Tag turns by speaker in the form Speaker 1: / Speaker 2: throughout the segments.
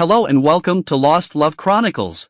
Speaker 1: Hello and welcome to Lost Love Chronicles.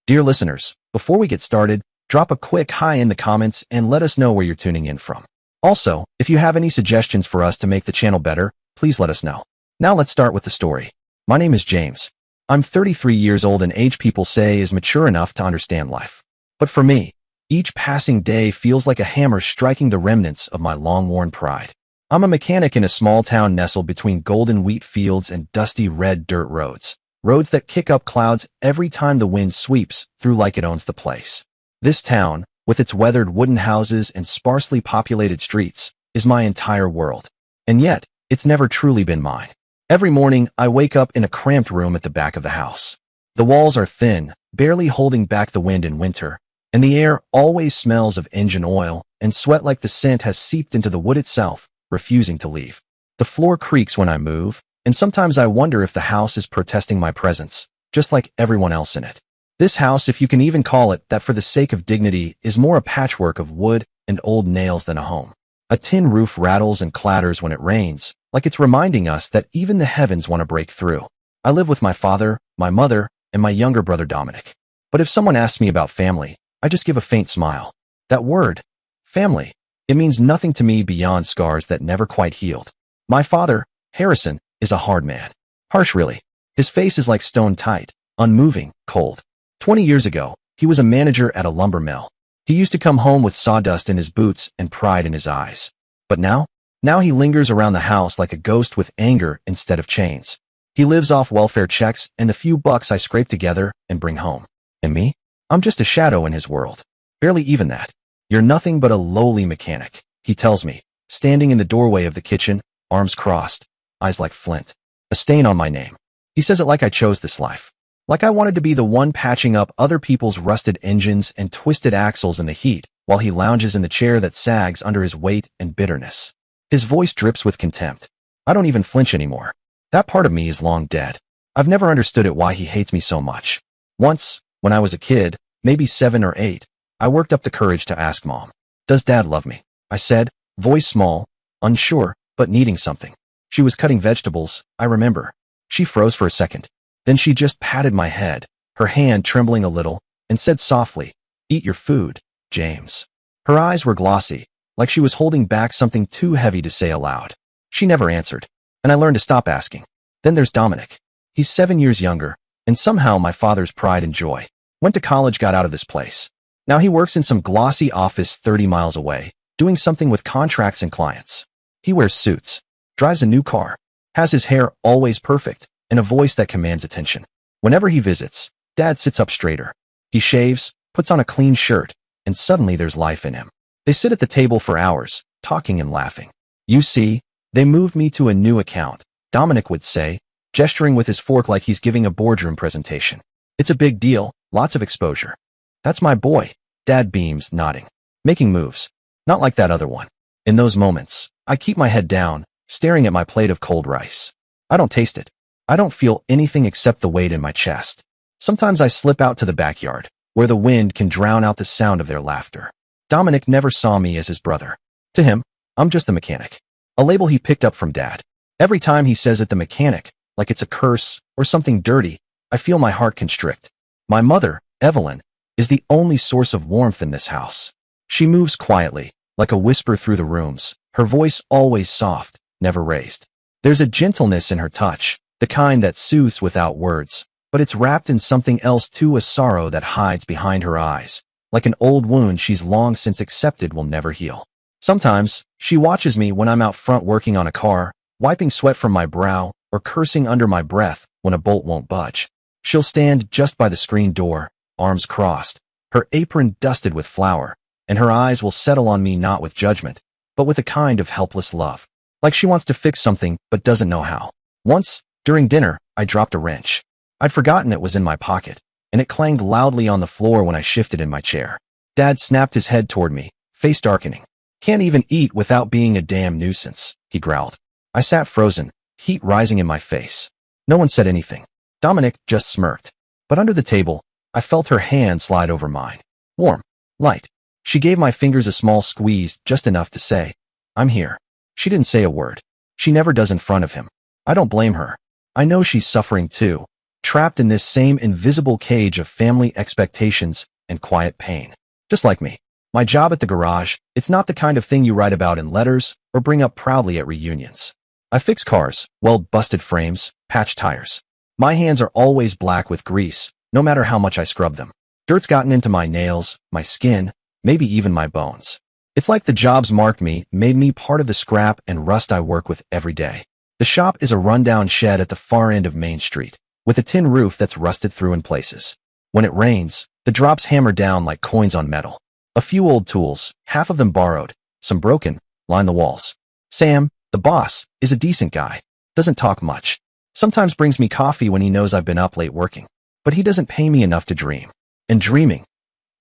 Speaker 2: Dear listeners, before we get started, drop a quick hi in the comments and let us know where you're tuning in from. Also, if you have any suggestions for us to make the channel better, please let us know. Now let's start with the story. My name is James. I'm 33 years old and age people say is mature enough to understand life. But for me, each passing day feels like a hammer striking the remnants of my long-worn pride. I'm a mechanic in a small town nestled between golden wheat fields and dusty red dirt roads. Roads that kick up clouds every time the wind sweeps through like it owns the place. This town, with its weathered wooden houses and sparsely populated streets, is my entire world. And yet, it's never truly been mine. Every morning, I wake up in a cramped room at the back of the house. The walls are thin, barely holding back the wind in winter, and the air always smells of engine oil and sweat like the scent has seeped into the wood itself, refusing to leave. The floor creaks when I move, and sometimes I wonder if the house is protesting my presence, just like everyone else in it. This house, if you can even call it that for the sake of dignity, is more a patchwork of wood and old nails than a home. A tin roof rattles and clatters when it rains, like it's reminding us that even the heavens want to break through. I live with my father, my mother, and my younger brother Dominic. But if someone asks me about family, I just give a faint smile. That word, family, it means nothing to me beyond scars that never quite healed. My father, Harrison, is a hard man. Harsh, really. His face is like stone tight, unmoving, cold. 20 years ago, he was a manager at a lumber mill. He used to come home with sawdust in his boots and pride in his eyes. But now he lingers around the house like a ghost with anger instead of chains. He lives off welfare checks and the few bucks I scrape together and bring home. And me? I'm just a shadow in his world. Barely even that. You're nothing but a lowly mechanic, he tells me, standing in the doorway of the kitchen, arms crossed, eyes like flint. A stain on my name. He says it like I chose this life. Like I wanted to be the one patching up other people's rusted engines and twisted axles in the heat, while he lounges in the chair that sags under his weight and bitterness. His voice drips with contempt. I don't even flinch anymore. That part of me is long dead. I've never understood it why he hates me so much. Once, when I was a kid, maybe 7 or 8, I worked up the courage to ask Mom, "Does Dad love me?" I said, voice small, unsure, but needing something. She was cutting vegetables, I remember. She froze for a second. Then she just patted my head, her hand trembling a little, and said softly, "Eat your food, James." Her eyes were glossy, like she was holding back something too heavy to say aloud. She never answered, and I learned to stop asking. Then there's Dominic. He's 7 years younger, and somehow my father's pride and joy. Went to college, got out of this place. Now he works in some glossy office 30 miles away, doing something with contracts and clients. He wears suits, drives a new car, has his hair always perfect, and a voice that commands attention. Whenever he visits, Dad sits up straighter. He shaves, puts on a clean shirt, and suddenly there's life in him. They sit at the table for hours, talking and laughing. "You see, they moved me to a new account," Dominic would say, gesturing with his fork like he's giving a boardroom presentation. "It's a big deal, lots of exposure." "That's my boy," Dad beams, nodding. "Making moves. Not like that other one." In those moments, I keep my head down, staring at my plate of cold rice. I don't taste it. I don't feel anything except the weight in my chest. Sometimes I slip out to the backyard, where the wind can drown out the sound of their laughter. Dominic never saw me as his brother. To him, I'm just a mechanic. A label he picked up from Dad. Every time he says it, the mechanic, like it's a curse or something dirty, I feel my heart constrict. My mother, Evelyn, is the only source of warmth in this house. She moves quietly, like a whisper through the rooms, her voice always soft, never raised. There's a gentleness in her touch, the kind that soothes without words, but it's wrapped in something else too, a sorrow that hides behind her eyes, like an old wound she's long since accepted will never heal. Sometimes, she watches me when I'm out front working on a car, wiping sweat from my brow, or cursing under my breath when a bolt won't budge. She'll stand just by the screen door, arms crossed, her apron dusted with flour, and her eyes will settle on me not with judgment, but with a kind of helpless love. Like she wants to fix something but doesn't know how. Once, during dinner, I dropped a wrench. I'd forgotten it was in my pocket, and it clanged loudly on the floor when I shifted in my chair. Dad snapped his head toward me, face darkening. "Can't even eat without being a damn nuisance," he growled. I sat frozen, heat rising in my face. No one said anything. Dominic just smirked. But under the table, I felt her hand slide over mine. Warm, light. She gave my fingers a small squeeze, just enough to say, "I'm here." She didn't say a word. She never does in front of him. I don't blame her. I know she's suffering too, trapped in this same invisible cage of family expectations and quiet pain. Just like me. My job at the garage, it's not the kind of thing you write about in letters or bring up proudly at reunions. I fix cars, weld busted frames, patch tires. My hands are always black with grease, no matter how much I scrub them. Dirt's gotten into my nails, my skin, maybe even my bones. It's like the job's marked me, made me part of the scrap and rust I work with every day. The shop is a rundown shed at the far end of Main Street, with a tin roof that's rusted through in places. When it rains, the drops hammer down like coins on metal. A few old tools, half of them borrowed, some broken, line the walls. Sam, the boss, is a decent guy. Doesn't talk much. Sometimes brings me coffee when he knows I've been up late working. But he doesn't pay me enough to dream. And dreaming,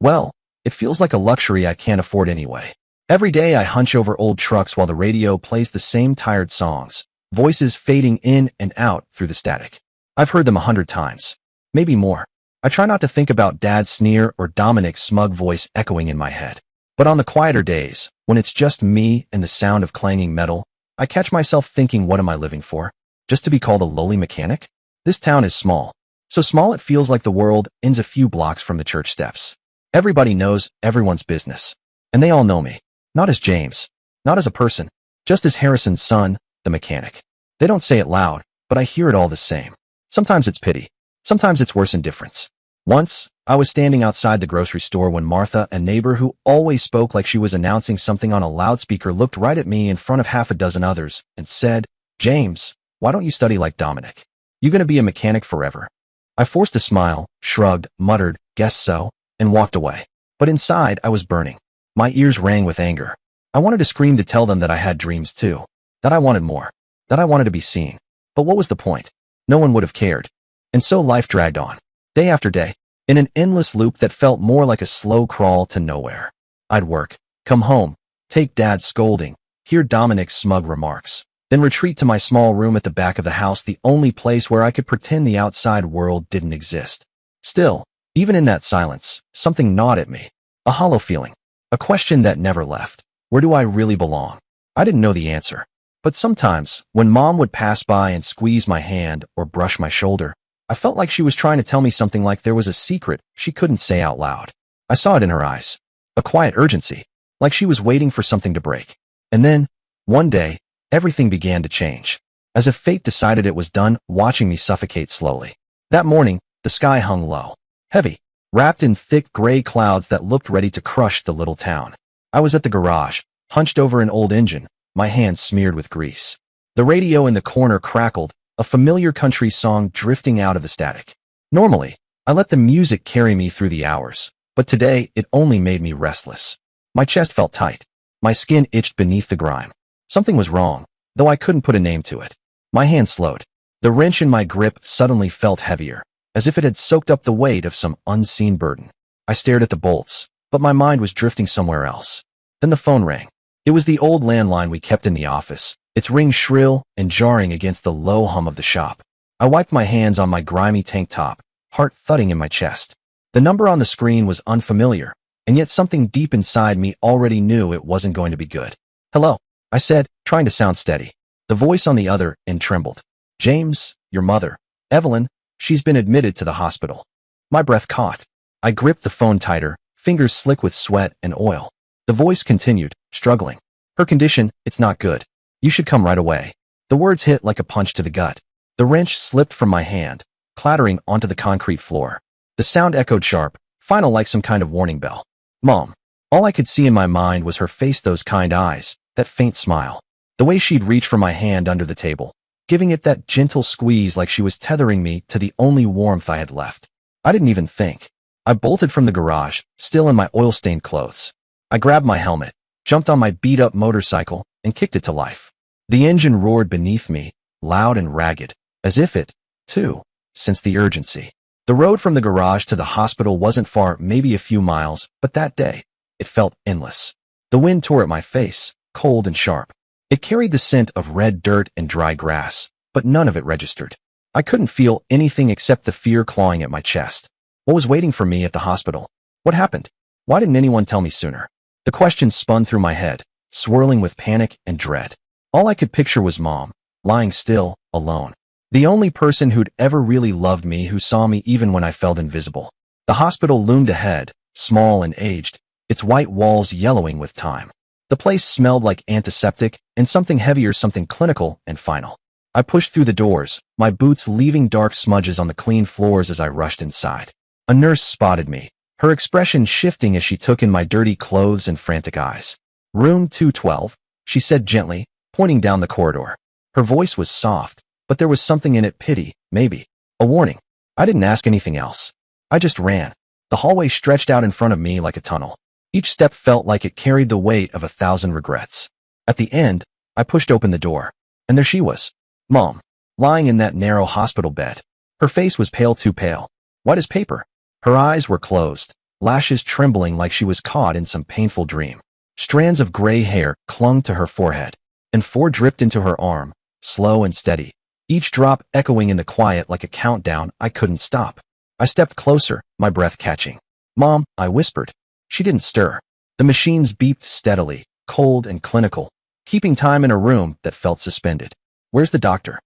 Speaker 2: well, it feels like a luxury I can't afford anyway. Every day I hunch over old trucks while the radio plays the same tired songs, voices fading in and out through the static. I've heard them 100 times. Maybe more. I try not to think about Dad's sneer or Dominic's smug voice echoing in my head. But on the quieter days, when it's just me and the sound of clanging metal, I catch myself thinking, what am I living for? Just to be called a lowly mechanic? This town is small. So small it feels like the world ends a few blocks from the church steps. Everybody knows everyone's business. And they all know me. Not as James. Not as a person. Just as Harrison's son, the mechanic. They don't say it loud, but I hear it all the same. Sometimes it's pity. Sometimes it's worse indifference. Once, I was standing outside the grocery store when Martha, a neighbor who always spoke like she was announcing something on a loudspeaker, looked right at me in front of half a dozen others and said, "James, why don't you study like Dominic? You gonna be a mechanic forever?" I forced a smile, shrugged, muttered, "Guess so," and walked away. But inside, I was burning. My ears rang with anger. I wanted to scream to tell them that I had dreams too. That I wanted more. That I wanted to be seen. But what was the point? No one would have cared. And so life dragged on. Day after day. In an endless loop that felt more like a slow crawl to nowhere. I'd work. Come home. Take Dad's scolding. Hear Dominic's smug remarks. Then retreat to my small room at the back of the house, the only place where I could pretend the outside world didn't exist. Still, even in that silence, something gnawed at me. A hollow feeling. A question that never left. Where do I really belong? I didn't know the answer. But sometimes, when Mom would pass by and squeeze my hand or brush my shoulder, I felt like she was trying to tell me something, like there was a secret she couldn't say out loud. I saw it in her eyes. A quiet urgency. Like she was waiting for something to break. And then, one day, everything began to change. As if fate decided it was done watching me suffocate slowly. That morning, the sky hung low. Heavy. Wrapped in thick gray clouds that looked ready to crush the little town. I was at the garage, hunched over an old engine, my hands smeared with grease. The radio in the corner crackled, a familiar country song drifting out of the static. Normally, I let the music carry me through the hours, but today it only made me restless. My chest felt tight. My skin itched beneath the grime. Something was wrong, though I couldn't put a name to it. My hand slowed. The wrench in my grip suddenly felt heavier, as if it had soaked up the weight of some unseen burden. I stared at the bolts, but my mind was drifting somewhere else. Then the phone rang. It was the old landline we kept in the office, its ring shrill and jarring against the low hum of the shop. I wiped my hands on my grimy tank top, heart thudding in my chest. The number on the screen was unfamiliar, and yet something deep inside me already knew it wasn't going to be good. "Hello," I said, trying to sound steady. The voice on the other end trembled. "James, your mother, Evelyn, she's been admitted to the hospital." My breath caught. I gripped the phone tighter, fingers slick with sweat and oil. The voice continued, struggling. "Her condition, it's not good. You should come right away." The words hit like a punch to the gut. The wrench slipped from my hand, clattering onto the concrete floor. The sound echoed sharp, final, like some kind of warning bell. Mom. All I could see in my mind was her face, those kind eyes, that faint smile. The way she'd reach for my hand under the table, giving it that gentle squeeze like she was tethering me to the only warmth I had left. I didn't even think. I bolted from the garage, still in my oil-stained clothes. I grabbed my helmet, jumped on my beat-up motorcycle, and kicked it to life. The engine roared beneath me, loud and ragged, as if it, too, sensed the urgency. The road from the garage to the hospital wasn't far, maybe a few miles, but that day, it felt endless. The wind tore at my face, cold and sharp. It carried the scent of red dirt and dry grass, but none of it registered. I couldn't feel anything except the fear clawing at my chest. What was waiting for me at the hospital? What happened? Why didn't anyone tell me sooner? The questions spun through my head, swirling with panic and dread. All I could picture was Mom, lying still, alone. The only person who'd ever really loved me, who saw me even when I felt invisible. The hospital loomed ahead, small and aged, its white walls yellowing with time. The place smelled like antiseptic and something heavier, something clinical and final. I pushed through the doors, my boots leaving dark smudges on the clean floors as I rushed inside. A nurse spotted me, her expression shifting as she took in my dirty clothes and frantic eyes. "Room 212, she said gently, pointing down the corridor. Her voice was soft, but there was something in it, pity, maybe. A warning. I didn't ask anything else. I just ran. The hallway stretched out in front of me like a tunnel. Each step felt like it carried the weight of 1,000 regrets. At the end, I pushed open the door, and there she was, Mom, lying in that narrow hospital bed. Her face was pale, too pale, white as paper. Her eyes were closed, lashes trembling like she was caught in some painful dream. Strands of gray hair clung to her forehead, and 4 dripped into her arm, slow and steady, each drop echoing in the quiet like a countdown I couldn't stop. I stepped closer, my breath catching. "Mom," I whispered. She didn't stir. The machines beeped steadily, cold and clinical, keeping time in a room that felt suspended. "Where's the doctor?"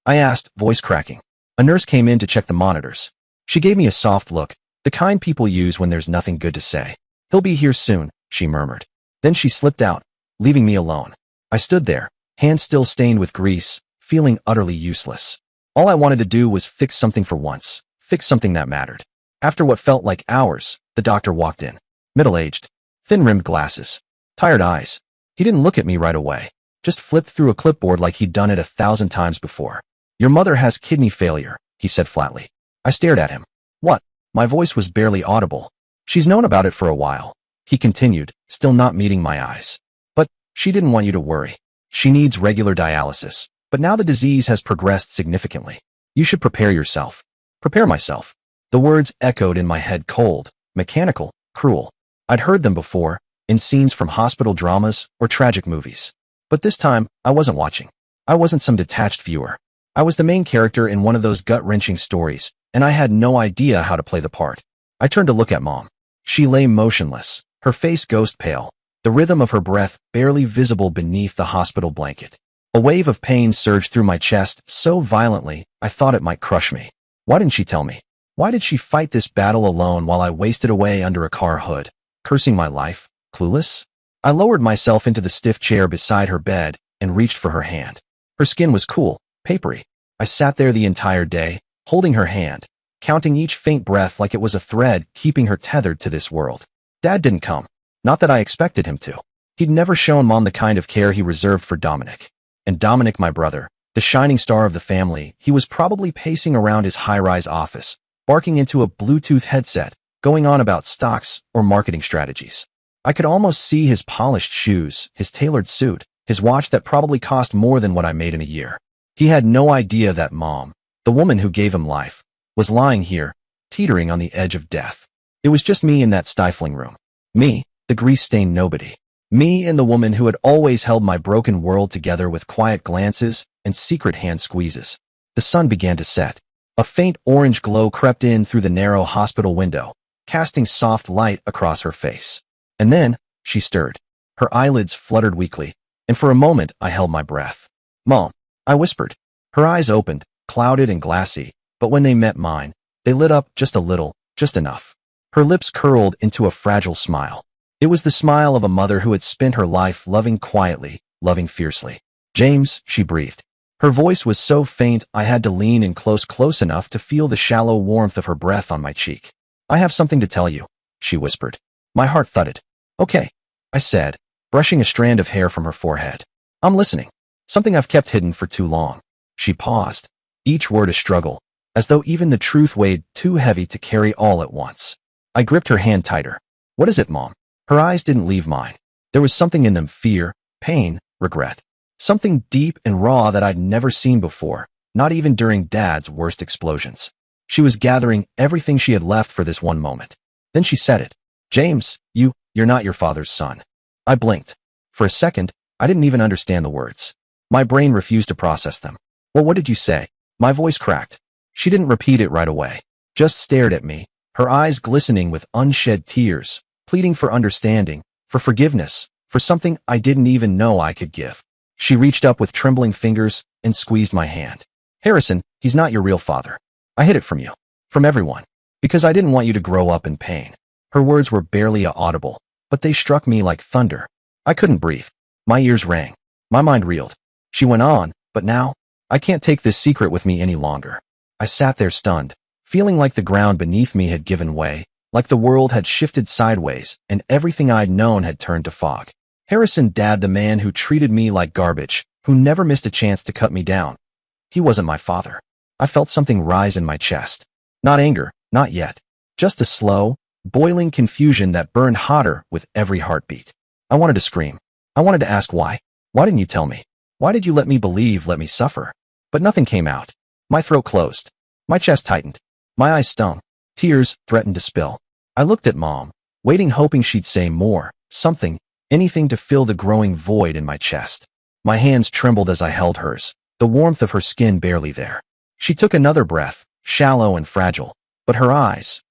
Speaker 2: I asked, voice cracking. A nurse came in to check the monitors. She gave me a soft look, the kind people use when there's nothing good to say. "He'll be here soon," she murmured. Then she slipped out, leaving me alone. I stood there, hands still stained with grease, feeling utterly useless. All I wanted to do was fix something for once, fix something that mattered. After what felt like hours, the doctor walked in. Middle-aged, thin-rimmed glasses, tired eyes. He didn't look at me right away, just flipped through a clipboard like he'd done it 1,000 times before. "Your mother has kidney failure," he said flatly. I stared at him. "What?" My voice was barely audible. "She's known about it for a while," he continued, still not meeting my eyes. "But she didn't want you to worry. She needs regular dialysis, but now the disease has progressed significantly. You should prepare yourself." Prepare myself. The words echoed in my head, cold, mechanical, cruel. I'd heard them before, in scenes from hospital dramas or tragic movies. But this time, I wasn't watching. I wasn't some detached viewer. I was the main character in one of those gut-wrenching stories, and I had no idea how to play the part. I turned to look at Mom. She lay motionless, her face ghost pale, the rhythm of her breath barely visible beneath the hospital blanket. A wave of pain surged through my chest so violently I thought it might crush me. Why didn't she tell me? Why did she fight this battle alone while I wasted away under a car hood, cursing my life, clueless? I lowered myself into the stiff chair beside her bed and reached for her hand. Her skin was cool, papery. I sat there the entire day, holding her hand, counting each faint breath like it was a thread keeping her tethered to this world. Dad didn't come. Not that I expected him to. He'd never shown Mom the kind of care he reserved for Dominic. And Dominic, my brother, the shining star of the family, he was probably pacing around his high-rise office, barking into a Bluetooth headset, going on about stocks or marketing strategies. I could almost see his polished shoes, his tailored suit, his watch that probably cost more than what I made in a year. He had no idea that Mom, the woman who gave him life, was lying here, teetering on the edge of death. It was just me in that stifling room. Me, the grease-stained nobody. Me and the woman who had always held my broken world together with quiet glances and secret hand squeezes. The sun began to set. A faint orange glow crept in through the narrow hospital window, casting soft light across her face. And then, she stirred. Her eyelids fluttered weakly, and for a moment I held my breath. "Mom," I whispered. Her eyes opened, clouded and glassy, but when they met mine, they lit up just a little, just enough. Her lips curled into a fragile smile. It was the smile of a mother who had spent her life loving quietly, loving fiercely. "James," she breathed. Her voice was so faint I had to lean in close enough to feel the shallow warmth of her breath on my cheek. "I have something to tell you," she whispered. My heart thudded. "Okay," I said, brushing a strand of hair from her forehead. "I'm listening. Something I've kept hidden for too long." She paused, each word a struggle, as though even the truth weighed too heavy to carry all at once. I gripped her hand tighter. "What is it, Mom?" Her eyes didn't leave mine. There was something in them, fear, pain, regret. Something deep and raw that I'd never seen before, not even during Dad's worst explosions. She was gathering everything she had left for this one moment. Then she said it. "James, you're not your father's son." I blinked. For a second, I didn't even understand the words. My brain refused to process them. "Well, what did you say?" My voice cracked. She didn't repeat it right away, just stared at me, her eyes glistening with unshed tears, pleading for understanding, for forgiveness, for something I didn't even know I could give. She reached up with trembling fingers and squeezed my hand. Harrison, he's not your real father. I hid it from you. From everyone. Because I didn't want you to grow up in pain. Her words were barely audible, but they struck me like thunder. I couldn't breathe. My ears rang. My mind reeled. She went on, but now, I can't take this secret with me any longer. I sat there stunned, feeling like the ground beneath me had given way, like the world had shifted sideways, and everything I'd known had turned to fog. Harrison, Dad, the man who treated me like garbage, who never missed a chance to cut me down. He wasn't my father. I felt something rise in my chest. Not anger, not yet. Just a slow, boiling confusion that burned hotter with every heartbeat. I wanted to scream. I wanted to ask why. Why didn't you tell me? Why did you let me believe, let me suffer? But nothing came out. My throat closed. My chest tightened. My eyes stung. Tears threatened to spill. I looked at Mom, waiting, hoping she'd say more, something, anything to fill the growing void in my chest. My hands trembled as I held hers, the warmth of her skin barely there. She took another breath, shallow and fragile, but her eyes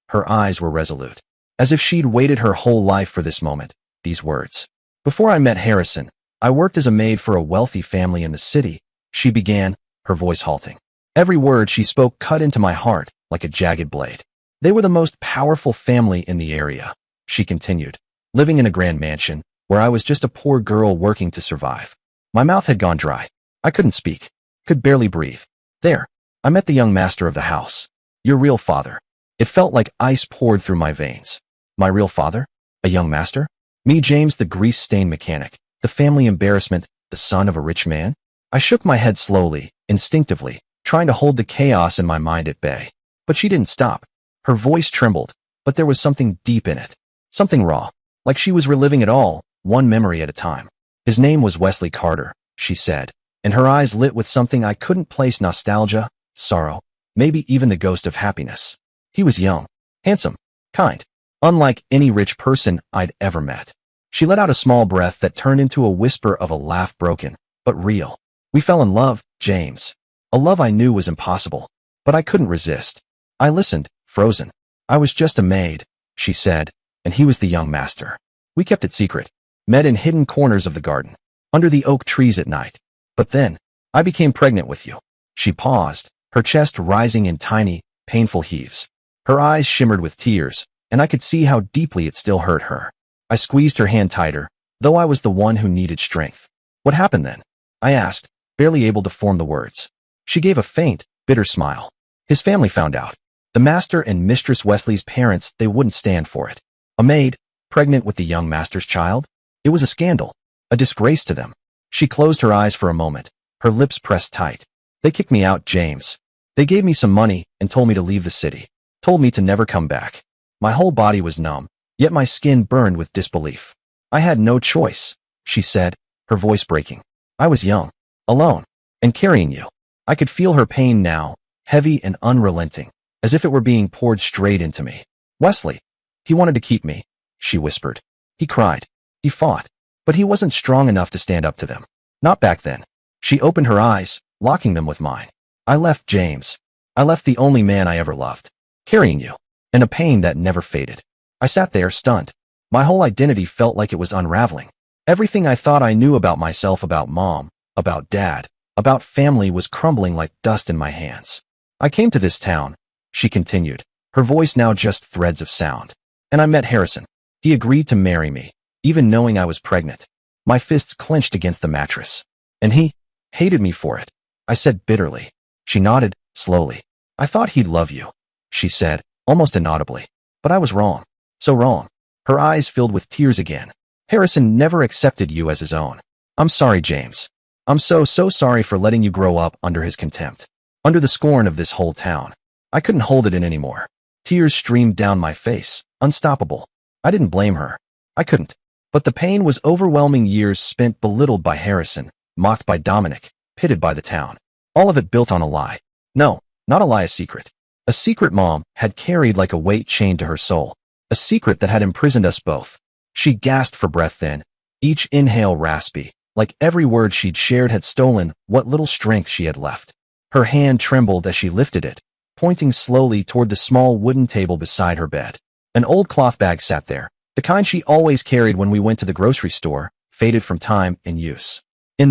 Speaker 2: were resolute. As if she'd waited her whole life for this moment, these words. Before I met Harrison, I worked as a maid for a wealthy family in the city, she began, her voice halting. Every word she spoke cut into my heart like a jagged blade. They were the most powerful family in the area, she continued, living in a grand mansion, where I was just a poor girl working to survive. My mouth had gone dry. I couldn't speak, could barely breathe. There, I met the young master of the house. Your real father. It felt like ice poured through my veins. My real father? A young master? Me, James, the grease-stained mechanic, the family embarrassment, the son of a rich man? I shook my head slowly, instinctively, trying to hold the chaos in my mind at bay. But she didn't stop. Her voice trembled, but there was something deep in it. Something raw, like she was reliving it all, one memory at a time. His name was Wesley Carter, she said, and her eyes lit with something I couldn't place: nostalgia, sorrow, maybe even the ghost of happiness. He was young, handsome, kind, unlike any rich person I'd ever met. She let out a small breath that turned into a whisper of a laugh, broken, but real. We fell in love, James. A love I knew was impossible, but I couldn't resist. I listened, frozen. I was just a maid, she said, and he was the young master. We kept it secret, met in hidden corners of the garden, under the oak trees at night. But then, I became pregnant with you. She paused, her chest rising in tiny, painful heaves. Her eyes shimmered with tears, and I could see how deeply it still hurt her. I squeezed her hand tighter, though I was the one who needed strength. What happened then? I asked, barely able to form the words. She gave a faint, bitter smile. His family found out. The master and Mistress Wesley's parents, they wouldn't stand for it. A maid, pregnant with the young master's child? It was a scandal, a disgrace to them. She closed her eyes for a moment, her lips pressed tight. They kicked me out, James. They gave me some money and told me to leave the city, told me to never come back. My whole body was numb, yet my skin burned with disbelief. I had no choice, she said, her voice breaking. I was young, alone, and carrying you. I could feel her pain now, heavy and unrelenting, as if it were being poured straight into me. Wesley, he wanted to keep me, she whispered. He cried. He fought. But he wasn't strong enough to stand up to them. Not back then. She opened her eyes, locking them with mine. I left James. I left the only man I ever loved, carrying you, and a pain that never faded. I sat there, stunned. My whole identity felt like it was unraveling. Everything I thought I knew about myself, about Mom, about Dad, about family was crumbling like dust in my hands. I came to this town, she continued, her voice now just threads of sound. And I met Harrison. He agreed to marry me, even knowing I was pregnant. My fists clenched against the mattress. And he hated me for it, I said bitterly. She nodded, slowly. I thought he'd love you, she said, almost inaudibly. But I was wrong. So wrong. Her eyes filled with tears again. Harrison never accepted you as his own. I'm sorry, James. I'm so sorry for letting you grow up under his contempt, under the scorn of this whole town. I couldn't hold it in anymore. Tears streamed down my face, unstoppable. I didn't blame her. I couldn't. But the pain was overwhelming, years spent belittled by Harrison, mocked by Dominic, pitted by the town. All of it built on a lie. No, not a lie, a secret. A secret Mom had carried like a weight chained to her soul. A secret that had imprisoned us both. She gasped for breath then, each inhale raspy, like every word she'd shared had stolen what little strength she had left. Her hand trembled as she lifted it, pointing slowly toward the small wooden table beside her bed. An old cloth bag sat there, the kind she always carried when we went to the grocery store, faded from time and use. In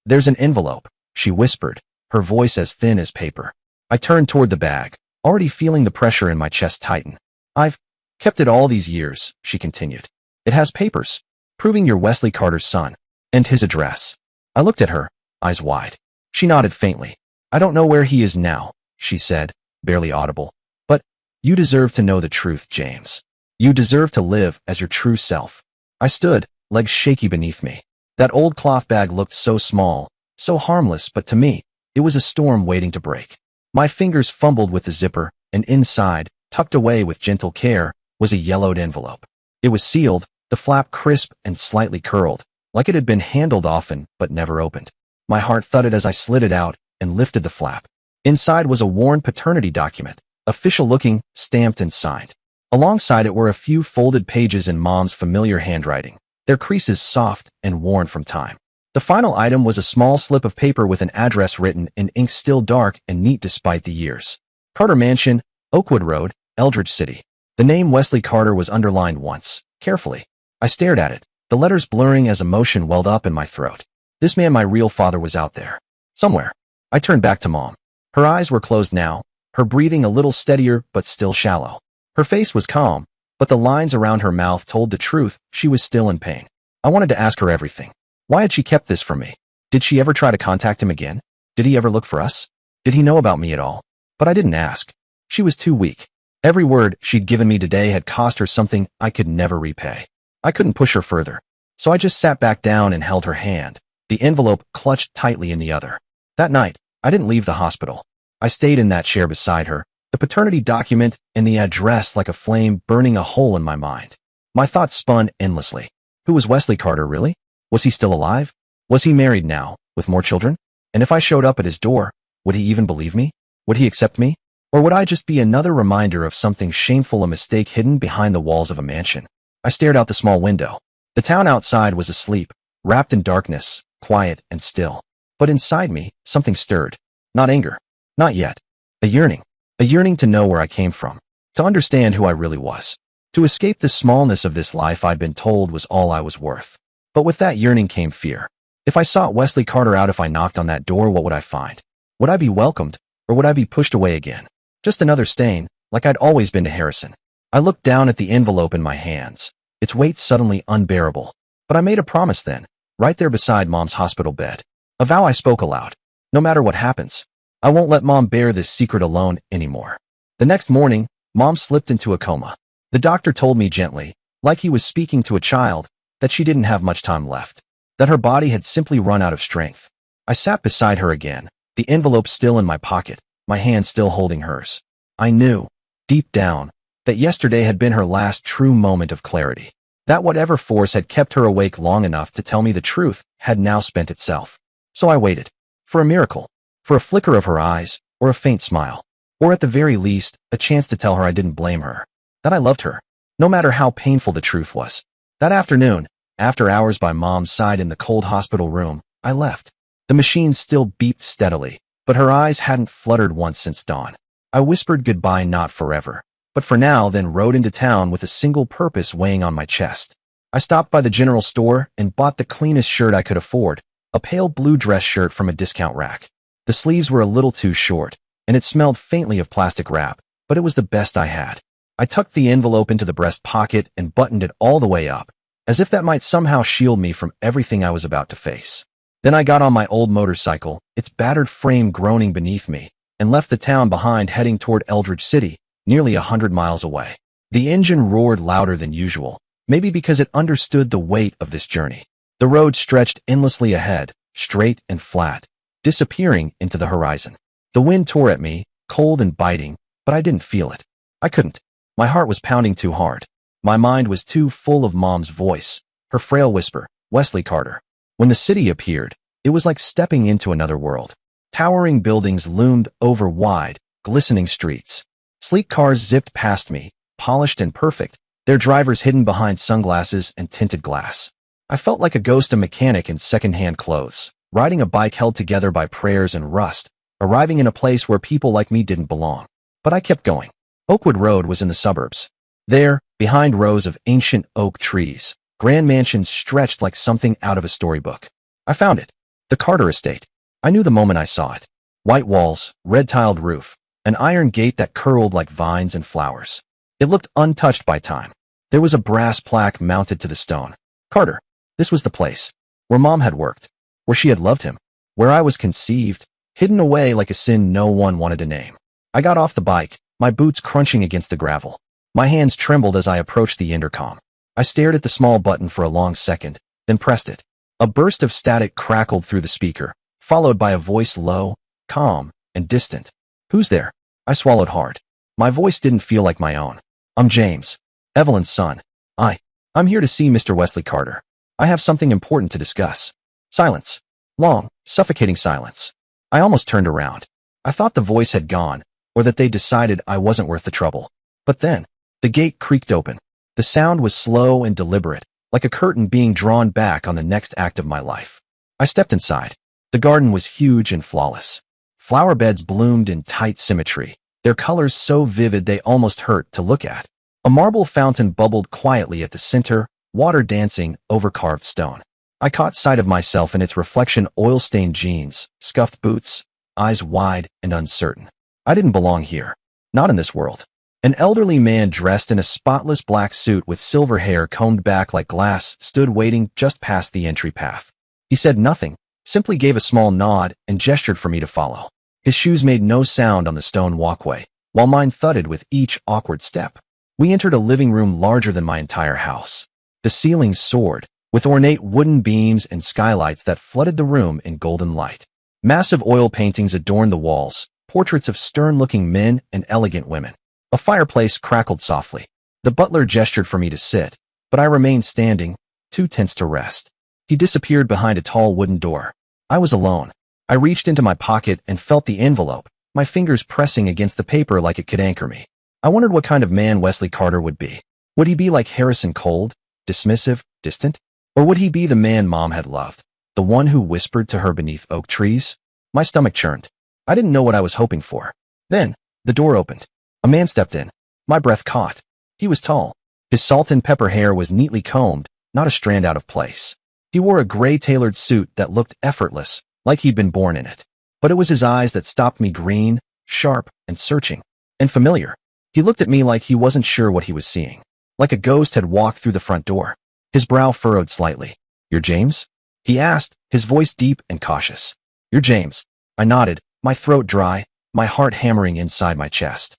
Speaker 2: there's an envelope, she whispered, her voice as thin as paper. I turned toward the bag, already feeling the pressure in my chest tighten. I've kept it all these years, she continued. It has papers, proving you're Wesley Carter's son, and his address. I looked at her, eyes wide. She nodded faintly. I don't know where he is now, she said, barely audible. But you deserve to know the truth, James. You deserve to live as your true self. I stood, legs shaky beneath me. That old cloth bag looked so small, so harmless, but to me, it was a storm waiting to break. My fingers fumbled with the zipper, and inside, tucked away with gentle care, was a yellowed envelope. It was sealed, the flap crisp and slightly curled, like it had been handled often but never opened. My heart thudded as I slid it out and lifted the flap. Inside was a worn paternity document, official-looking, stamped and signed. Alongside it were a few folded pages in Mom's familiar handwriting, their creases soft and worn from time. The final item was a small slip of paper with an address written in ink still dark and neat despite the years. Carter Mansion, Oakwood Road, Eldridge City. The name Wesley Carter was underlined once, carefully. I stared at it, the letters blurring as emotion welled up in my throat. This man, my real father, was out there. Somewhere. I turned back to Mom. Her eyes were closed now, her breathing a little steadier but still shallow. Her face was calm, but the lines around her mouth told the truth. She was still in pain. I wanted to ask her everything. Why had she kept this from me? Did she ever try to contact him again? Did he ever look for us? Did he know about me at all? But I didn't ask. She was too weak. Every word she'd given me today had cost her something I could never repay. I couldn't push her further, so I just sat back down and held her hand, the envelope clutched tightly in the other. That night, I didn't leave the hospital. I stayed in that chair beside her, the paternity document and the address like a flame burning a hole in my mind. My thoughts spun endlessly. Who was Wesley Carter, really? Was he still alive? Was he married now, with more children? And if I showed up at his door, would he even believe me? Would he accept me? Or would I just be another reminder of something shameful, a mistake hidden behind the walls of a mansion? I stared out the small window. The town outside was asleep, wrapped in darkness, quiet and still. But inside me, something stirred. Not anger. Not yet. A yearning. A yearning to know where I came from. To understand who I really was. To escape the smallness of this life I'd been told was all I was worth. But with that yearning came fear. If I sought Wesley Carter out, if I knocked on that door, what would I find? Would I be welcomed, or would I be pushed away again? Just another stain, like I'd always been to Harrison. I looked down at the envelope in my hands, its weight suddenly unbearable. But I made a promise then, right there beside Mom's hospital bed. A vow I spoke aloud. No matter what happens, I won't let Mom bear this secret alone anymore. The next morning, Mom slipped into a coma. The doctor told me gently, like he was speaking to a child, that she didn't have much time left, that her body had simply run out of strength. I sat beside her again, the envelope still in my pocket, my hand still holding hers. I knew, deep down, that yesterday had been her last true moment of clarity, that whatever force had kept her awake long enough to tell me the truth had now spent itself. So I waited. For a miracle. For a flicker of her eyes, or a faint smile. Or at the very least, a chance to tell her I didn't blame her. That I loved her. No matter how painful the truth was. That afternoon, after hours by Mom's side in the cold hospital room, I left. The machine still beeped steadily, but her eyes hadn't fluttered once since dawn. I whispered goodbye, not forever, but for now, then rode into town with a single purpose weighing on my chest. I stopped by the general store and bought the cleanest shirt I could afford, a pale blue dress shirt from a discount rack. The sleeves were a little too short, and it smelled faintly of plastic wrap, but it was the best I had. I tucked the envelope into the breast pocket and buttoned it all the way up, as if that might somehow shield me from everything I was about to face. Then I got on my old motorcycle, its battered frame groaning beneath me, and left the town behind, heading toward Eldridge City, nearly 100 miles away. The engine roared louder than usual, maybe because it understood the weight of this journey. The road stretched endlessly ahead, straight and flat, disappearing into the horizon. The wind tore at me, cold and biting, but I didn't feel it. I couldn't. My heart was pounding too hard. My mind was too full of Mom's voice, her frail whisper, Wesley Carter. When the city appeared, it was like stepping into another world. Towering buildings loomed over wide, glistening streets. Sleek cars zipped past me, polished and perfect, their drivers hidden behind sunglasses and tinted glass. I felt like a ghost, a mechanic in second-hand clothes, riding a bike held together by prayers and rust, arriving in a place where people like me didn't belong. But I kept going. Oakwood Road was in the suburbs. There, behind rows of ancient oak trees, grand mansions stretched like something out of a storybook. I found it. The Carter estate. I knew the moment I saw it. White walls, red-tiled roof, an iron gate that curled like vines and flowers. It looked untouched by time. There was a brass plaque mounted to the stone. Carter. This was the place. Where Mom had worked. Where she had loved him. Where I was conceived, hidden away like a sin no one wanted to name. I got off the bike, my boots crunching against the gravel. My hands trembled as I approached the intercom. I stared at the small button for a long second, then pressed it. A burst of static crackled through the speaker, followed by a voice low, calm, and distant. Who's there? I swallowed hard. My voice didn't feel like my own. I'm James, Evelyn's son. I'm here to see Mr. Wesley Carter. I have something important to discuss. Silence. Long, suffocating silence. I almost turned around. I thought the voice had gone, or that they decided I wasn't worth the trouble. But then, the gate creaked open. The sound was slow and deliberate, like a curtain being drawn back on the next act of my life. I stepped inside. The garden was huge and flawless. Flower beds bloomed in tight symmetry, their colors so vivid they almost hurt to look at. A marble fountain bubbled quietly at the center, water dancing over carved stone. I caught sight of myself in its reflection, oil-stained jeans, scuffed boots, eyes wide and uncertain. I didn't belong here. Not in this world. An elderly man dressed in a spotless black suit with silver hair combed back like glass stood waiting just past the entry path. He said nothing, simply gave a small nod and gestured for me to follow. His shoes made no sound on the stone walkway, while mine thudded with each awkward step. We entered a living room larger than my entire house. The ceiling soared, with ornate wooden beams and skylights that flooded the room in golden light. Massive oil paintings adorned the walls, portraits of stern-looking men and elegant women. A fireplace crackled softly. The butler gestured for me to sit, but I remained standing, too tense to rest. He disappeared behind a tall wooden door. I was alone. I reached into my pocket and felt the envelope, my fingers pressing against the paper like it could anchor me. I wondered what kind of man Wesley Carter would be. Would he be like Harrison, cold, dismissive, distant? Or would he be the man Mom had loved, the one who whispered to her beneath oak trees? My stomach churned. I didn't know what I was hoping for. Then, the door opened. A man stepped in. My breath caught. He was tall. His salt and pepper hair was neatly combed, not a strand out of place. He wore a gray tailored suit that looked effortless, like he'd been born in it. But it was his eyes that stopped me, green, sharp, and searching. And familiar. He looked at me like he wasn't sure what he was seeing. Like a ghost had walked through the front door. His brow furrowed slightly. "You're James?" he asked, his voice deep and cautious. "You're James." I nodded, my throat dry, my heart hammering inside my chest.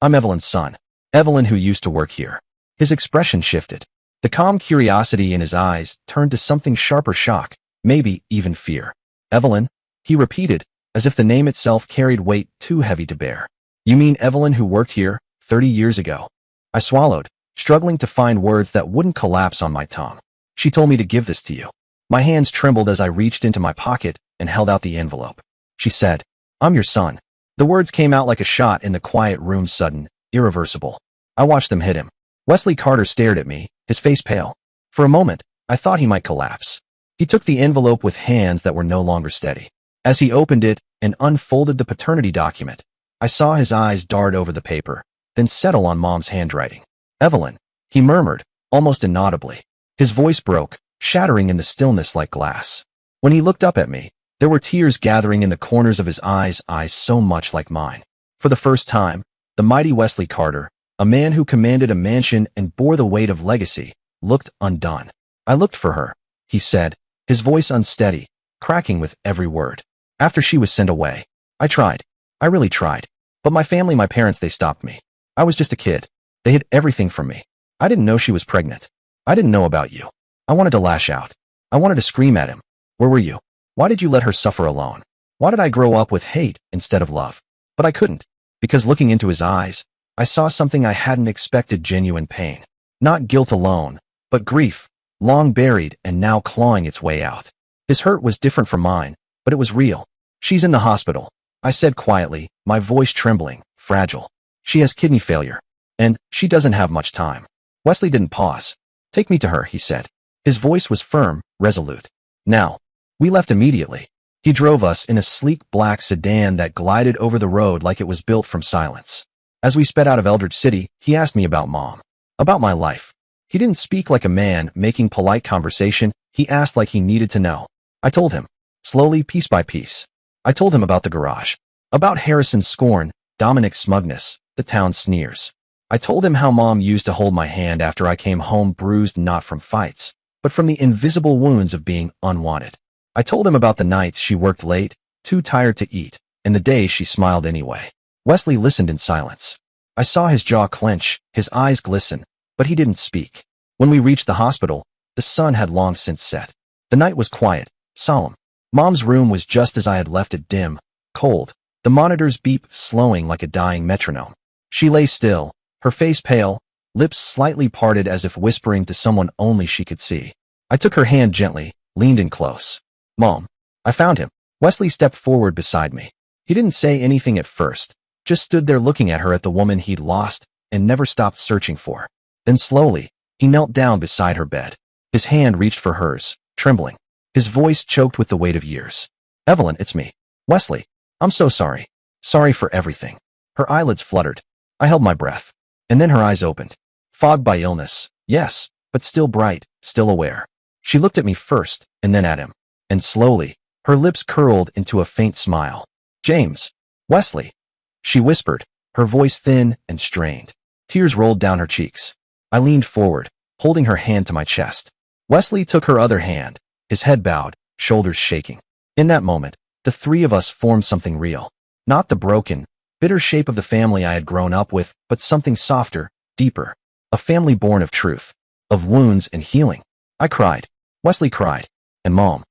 Speaker 2: I'm Evelyn's son. Evelyn, who used to work here. His expression shifted. The calm curiosity in his eyes turned to something sharper, shock, maybe even fear. "Evelyn," he repeated, as if the name itself carried weight too heavy to bear. "You mean Evelyn who worked here 30 years ago?" I swallowed, struggling to find words that wouldn't collapse on my tongue. "She told me to give this to you." My hands trembled as I reached into my pocket and held out the envelope. She said, "I'm your son." The words came out like a shot in the quiet room, sudden, irreversible. I watched them hit him. Wesley Carter stared at me, his face pale. For a moment, I thought he might collapse. He took the envelope with hands that were no longer steady. As he opened it and unfolded the paternity document, I saw his eyes dart over the paper, then settle on Mom's handwriting. "Evelyn," he murmured, almost inaudibly. His voice broke, shattering in the stillness like glass. When he looked up at me, there were tears gathering in the corners of his eyes so much like mine. For the first time, the mighty Wesley Carter, a man who commanded a mansion and bore the weight of legacy, looked undone. "I looked for her," he said, his voice unsteady, cracking with every word. "After she was sent away. I tried. I really tried. But my family, my parents, they stopped me. I was just a kid. They hid everything from me. I didn't know she was pregnant. I didn't know about you. I wanted to lash out. I wanted to scream at him. Where were you? Why did you let her suffer alone? Why did I grow up with hate instead of love?" But I couldn't, because looking into his eyes, I saw something I hadn't expected: genuine pain. Not guilt alone, but grief, long buried and now clawing its way out. His hurt was different from mine, but it was real. "She's in the hospital," I said quietly, my voice trembling, fragile. "She has kidney failure, and she doesn't have much time." Wesley didn't pause. "Take me to her," he said. His voice was firm, resolute. "Now." We left immediately. He drove us in a sleek black sedan that glided over the road like it was built from silence. As we sped out of Eldridge City, he asked me about Mom. About my life. He didn't speak like a man making polite conversation. He asked like he needed to know. I told him. Slowly, piece by piece. I told him about the garage, about Harrison's scorn, Dominic's smugness, the town's sneers. I told him how Mom used to hold my hand after I came home bruised not from fights, but from the invisible wounds of being unwanted. I told him about the nights she worked late, too tired to eat, and the days she smiled anyway. Wesley listened in silence. I saw his jaw clench, his eyes glisten, but he didn't speak. When we reached the hospital, the sun had long since set. The night was quiet, solemn. Mom's room was just as I had left it, dim, cold, the monitor's beep slowing like a dying metronome. She lay still, her face pale, lips slightly parted as if whispering to someone only she could see. I took her hand gently, leaned in close. Mom, I found him. Wesley stepped forward beside me. He didn't say anything at first, just stood there looking at her, at the woman he'd lost and never stopped searching for. Then slowly, he knelt down beside her bed. His hand reached for hers, trembling. His voice choked with the weight of years. Evelyn, it's me. Wesley, I'm so sorry. Sorry for everything. Her eyelids fluttered. I held my breath. And then her eyes opened. Fogged by illness, yes, but still bright, still aware. She looked at me first, and then at him. And slowly, her lips curled into a faint smile. James. Wesley. She whispered, her voice thin and strained. Tears rolled down her cheeks. I leaned forward, holding her hand to my chest. Wesley took her other hand, his head bowed, shoulders shaking. In that moment, the three of us formed something real. Not the broken, bitter shape of the family I had grown up with, but something softer, deeper. A family born of truth, of wounds and healing. I cried. Wesley cried. And Mom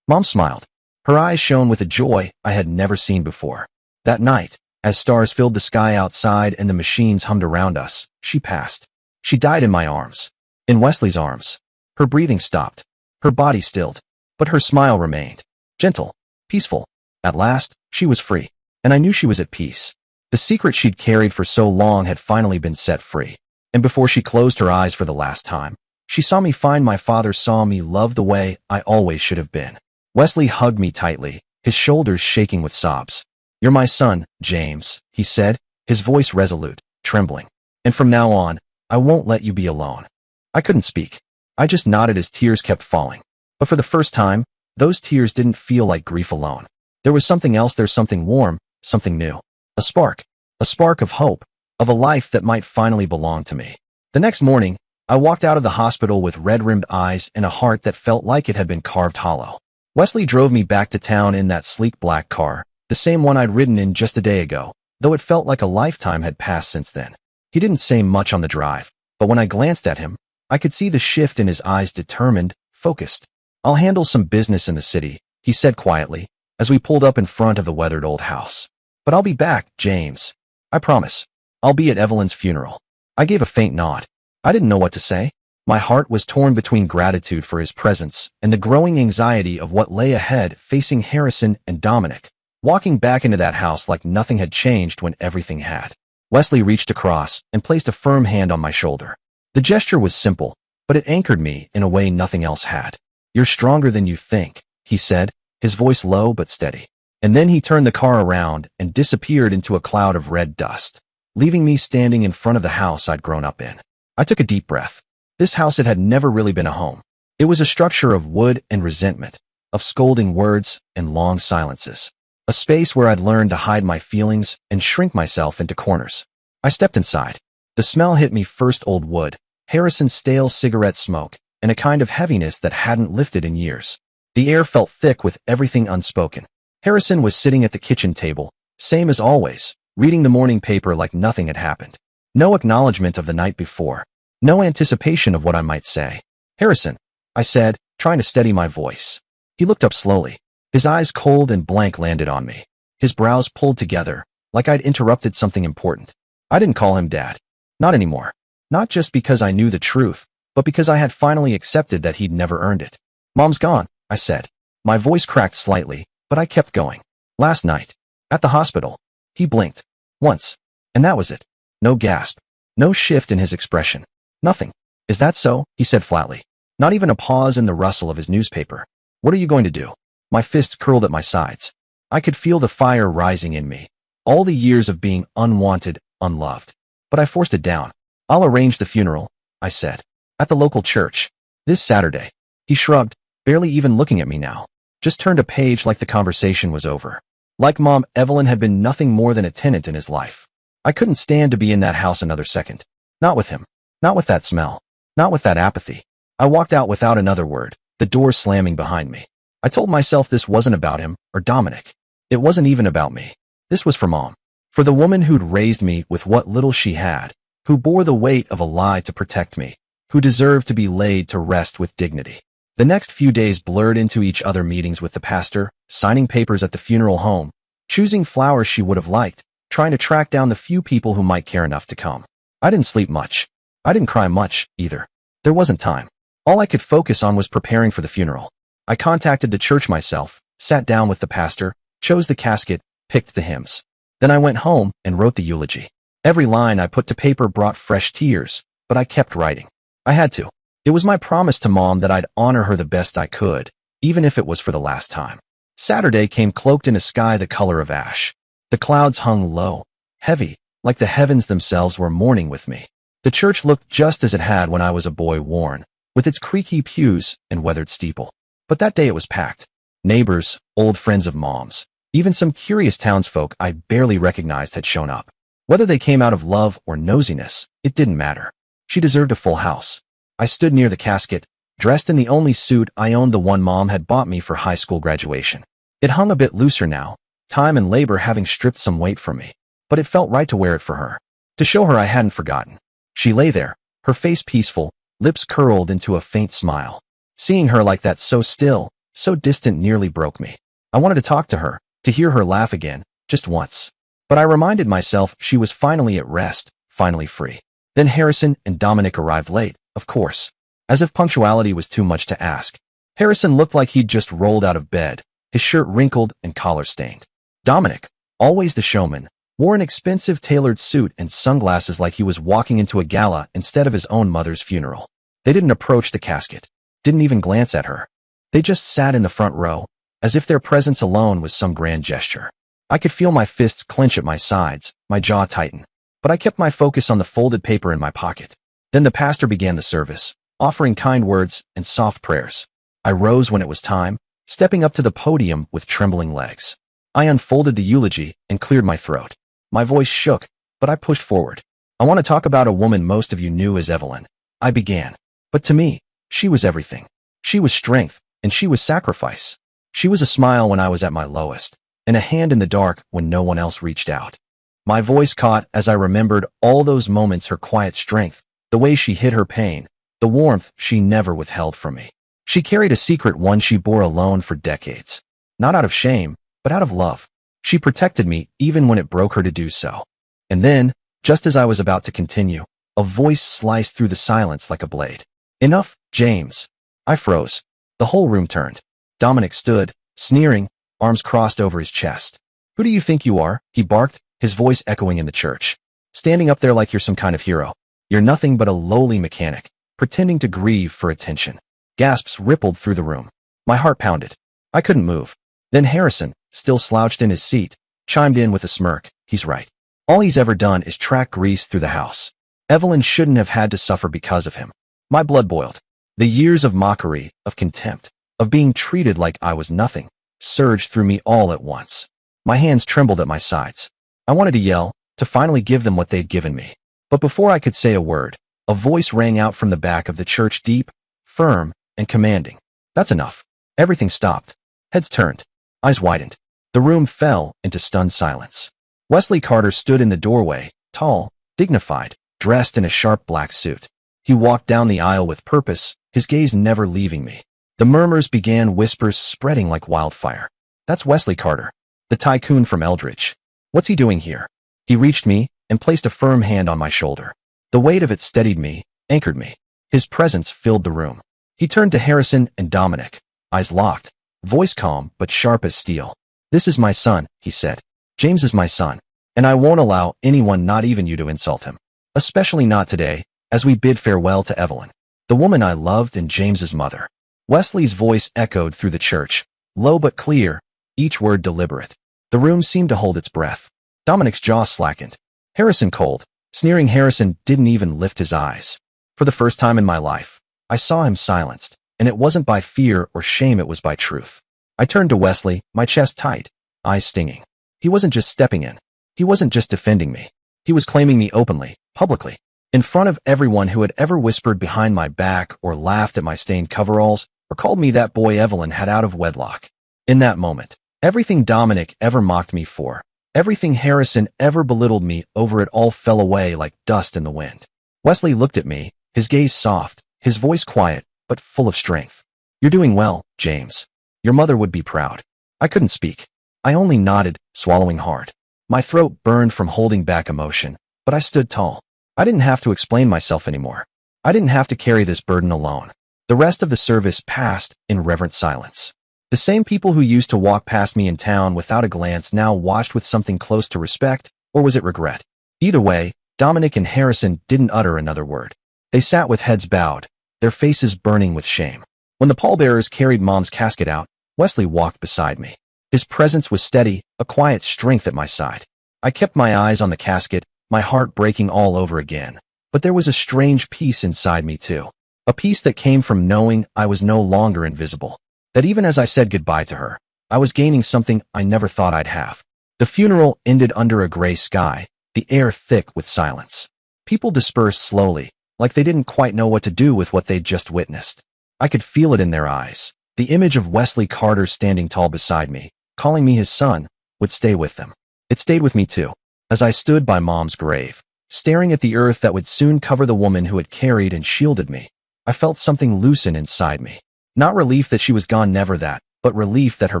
Speaker 2: smiled. Her eyes shone with a joy I had never seen before. That night, as stars filled the sky outside and the machines hummed around us, she passed. She died in my arms. In Wesley's arms. Her breathing stopped. Her body stilled. But her smile remained. Gentle. Peaceful. At last, she was free. And I knew she was at peace. The secret she'd carried for so long had finally been set free. And before she closed her eyes for the last time, she saw me find my father, saw me love the way I always should have been. Wesley hugged me tightly, his shoulders shaking with sobs. You're my son, James, he said, his voice resolute, trembling. And from now on, I won't let you be alone. I couldn't speak. I just nodded as tears kept falling. But for the first time, those tears didn't feel like grief alone. There was something else, there's something warm, something new. A spark of hope, of a life that might finally belong to me. The next morning, I walked out of the hospital with red-rimmed eyes and a heart that felt like it had been carved hollow. Wesley drove me back to town in that sleek black car, the same one I'd ridden in just a day ago, though it felt like a lifetime had passed since then. He didn't say much on the drive, but when I glanced at him, I could see the shift in his eyes, determined, focused. I'll handle some business in the city, he said quietly, as we pulled up in front of the weathered old house. But I'll be back, James. I promise. I'll be at Evelyn's funeral. I gave a faint nod. I didn't know what to say. My heart was torn between gratitude for his presence and the growing anxiety of what lay ahead, facing Harrison and Dominic, walking back into that house like nothing had changed when everything had. Wesley reached across and placed a firm hand on my shoulder. The gesture was simple, but it anchored me in a way nothing else had. You're stronger than you think, he said, his voice low but steady. And then he turned the car around and disappeared into a cloud of red dust, leaving me standing in front of the house I'd grown up in. I took a deep breath. This house, it had never really been a home. It was a structure of wood and resentment, of scolding words and long silences. A space where I'd learned to hide my feelings and shrink myself into corners. I stepped inside. The smell hit me first, old wood, Harrison's stale cigarette smoke, and a kind of heaviness that hadn't lifted in years. The air felt thick with everything unspoken. Harrison was sitting at the kitchen table, same as always, reading the morning paper like nothing had happened. No acknowledgement of the night before. No anticipation of what I might say. Harrison, I said, trying to steady my voice. He looked up slowly. His eyes cold and blank landed on me. His brows pulled together, like I'd interrupted something important. I didn't call him Dad. Not anymore. Not just because I knew the truth, but because I had finally accepted that he'd never earned it. Mom's gone, I said. My voice cracked slightly, but I kept going. Last night. At the hospital. He blinked. Once. And that was it. No gasp. No shift in his expression. Nothing. Is that so? He said flatly. Not even a pause in the rustle of his newspaper. What are you going to do? My fists curled at my sides. I could feel the fire rising in me. All the years of being unwanted, unloved. But I forced it down. I'll arrange the funeral, I said. At the local church. This Saturday. He shrugged, barely even looking at me now. Just turned a page like the conversation was over. Like Mom, Evelyn had been nothing more than a tenant in his life. I couldn't stand to be in that house another second. Not with him. Not with that smell. Not with that apathy. I walked out without another word, the door slamming behind me. I told myself this wasn't about him or Dominic. It wasn't even about me. This was for Mom. For the woman who'd raised me with what little she had, who bore the weight of a lie to protect me, who deserved to be laid to rest with dignity. The next few days blurred into each other, meetings with the pastor, signing papers at the funeral home, choosing flowers she would have liked, trying to track down the few people who might care enough to come. I didn't sleep much. I didn't cry much, either. There wasn't time. All I could focus on was preparing for the funeral. I contacted the church myself, sat down with the pastor, chose the casket, picked the hymns. Then I went home and wrote the eulogy. Every line I put to paper brought fresh tears, but I kept writing. I had to. It was my promise to Mom that I'd honor her the best I could, even if it was for the last time. Saturday came cloaked in a sky the color of ash. The clouds hung low, heavy, like the heavens themselves were mourning with me. The church looked just as it had when I was a boy, worn, with its creaky pews and weathered steeple. But that day it was packed. Neighbors, old friends of Mom's, even some curious townsfolk I barely recognized had shown up. Whether they came out of love or nosiness, it didn't matter. She deserved a full house. I stood near the casket, dressed in the only suit I owned, the one Mom had bought me for high school graduation. It hung a bit looser now, time and labor having stripped some weight from me, but it felt right to wear it for her, to show her I hadn't forgotten. She lay there, her face peaceful, lips curled into a faint smile. Seeing her like that, so still, so distant, nearly broke me. I wanted to talk to her, to hear her laugh again, just once. But I reminded myself she was finally at rest, finally free. Then Harrison and Dominic arrived late, of course, as if punctuality was too much to ask. Harrison looked like he'd just rolled out of bed, his shirt wrinkled and collar stained. Dominic, always the showman, wore an expensive tailored suit and sunglasses like he was walking into a gala instead of his own mother's funeral. They didn't approach the casket, didn't even glance at her. They just sat in the front row, as if their presence alone was some grand gesture. I could feel my fists clench at my sides, my jaw tighten, but I kept my focus on the folded paper in my pocket. Then the pastor began the service, offering kind words and soft prayers. I rose when it was time, stepping up to the podium with trembling legs. I unfolded the eulogy and cleared my throat. My voice shook, but I pushed forward. I want to talk about a woman most of you knew as Evelyn. I began. But to me, she was everything. She was strength, and she was sacrifice. She was a smile when I was at my lowest, and a hand in the dark when no one else reached out. My voice caught as I remembered all those moments, her quiet strength, the way she hid her pain, the warmth she never withheld from me. She carried a secret, one she bore alone for decades. Not out of shame, but out of love. She protected me even when it broke her to do so. And then, just as I was about to continue, a voice sliced through the silence like a blade. Enough, James. I froze. The whole room turned. Dominic stood, sneering, arms crossed over his chest. Who do you think you are? He barked, his voice echoing in the church. Standing up there like you're some kind of hero. You're nothing but a lowly mechanic, pretending to grieve for attention. Gasps rippled through the room. My heart pounded. I couldn't move. Then Harrison, still slouched in his seat, chimed in with a smirk. He's right. All he's ever done is track grease through the house. Evelyn shouldn't have had to suffer because of him. My blood boiled. The years of mockery, of contempt, of being treated like I was nothing, surged through me all at once. My hands trembled at my sides. I wanted to yell, to finally give them what they'd given me. But before I could say a word, a voice rang out from the back of the church, deep, firm, and commanding. That's enough. Everything stopped. Heads turned. Eyes widened. The room fell into stunned silence. Wesley Carter stood in the doorway, tall, dignified, dressed in a sharp black suit. He walked down the aisle with purpose, his gaze never leaving me. The murmurs began, whispers spreading like wildfire. That's Wesley Carter, the tycoon from Eldridge. What's he doing here? He reached me and placed a firm hand on my shoulder. The weight of it steadied me, anchored me. His presence filled the room. He turned to Harrison and Dominic, eyes locked, voice calm but sharp as steel. This is my son, he said. James is my son, and I won't allow anyone, not even you, to insult him. Especially not today, as we bid farewell to Evelyn, the woman I loved and James's mother. Wesley's voice echoed through the church, low but clear, each word deliberate. The room seemed to hold its breath. Dominic's jaw slackened. Harrison cold, sneering. Harrison didn't even lift his eyes. For the first time in my life, I saw him silenced, and it wasn't by fear or shame, it was by truth. I turned to Wesley, my chest tight. eyes stinging. He wasn't just stepping in. He wasn't just defending me. He was claiming me openly, publicly, in front of everyone who had ever whispered behind my back or laughed at my stained coveralls or called me that boy Evelyn had out of wedlock. In that moment, everything Dominic ever mocked me for, everything Harrison ever belittled me over, it all fell away like dust in the wind. Wesley looked at me, his gaze soft, his voice quiet, but full of strength. "You're doing well, James. Your mother would be proud." I couldn't speak. I only nodded, swallowing hard. My throat burned from holding back emotion, but I stood tall. I didn't have to explain myself anymore. I didn't have to carry this burden alone. The rest of the service passed in reverent silence. The same people who used to walk past me in town without a glance now watched with something close to respect, or was it regret? Either way, Dominic and Harrison didn't utter another word. They sat with heads bowed, their faces burning with shame. When the pallbearers carried Mom's casket out, Wesley walked beside me. His presence was steady, a quiet strength at my side. I kept my eyes on the casket, my heart breaking all over again. But there was a strange peace inside me too. A peace that came from knowing I was no longer invisible. That even as I said goodbye to her, I was gaining something I never thought I'd have. The funeral ended under a gray sky, the air thick with silence. People dispersed slowly, like they didn't quite know what to do with what they'd just witnessed. I could feel it in their eyes. The image of Wesley Carter standing tall beside me, calling me his son, would stay with them. It stayed with me too. As I stood by Mom's grave, staring at the earth that would soon cover the woman who had carried and shielded me, I felt something loosen inside me. Not relief that she was gone, never that, but relief that her